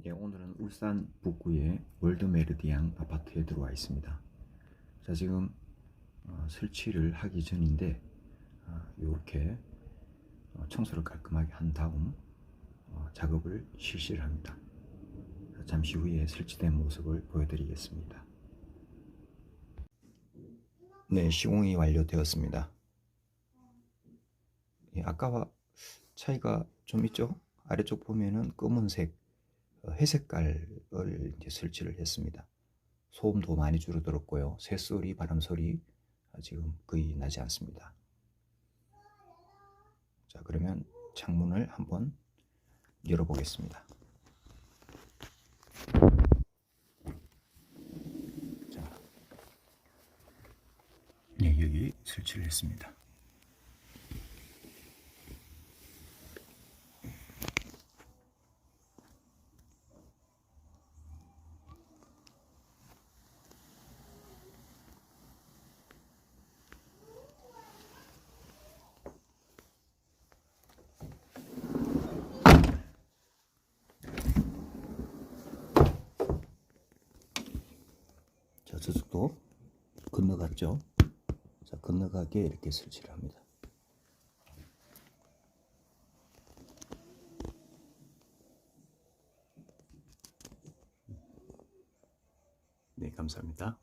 네, 오늘은 울산 북구의 월드메르디앙 아파트에 들어와 있습니다. 자, 지금 설치를 하기 전인데 이렇게 청소를 깔끔하게 한 다음 작업을 실시를 합니다. 잠시 후에 설치된 모습을 보여드리겠습니다. 네, 시공이 완료되었습니다. 예, 아까와 차이가 좀 있죠? 아래쪽 보면은 검은색, 회색깔을 이제 설치를 했습니다. 소음도 많이 줄어들었고요. 새소리, 바람소리 지금 거의 나지 않습니다. 자, 그러면 창문을 한번 열어보겠습니다. 자, 네, 여기 설치를 했습니다. 자, 저쪽도 건너갔죠. 자, 건너가게 이렇게 설치를 합니다. 네, 감사합니다.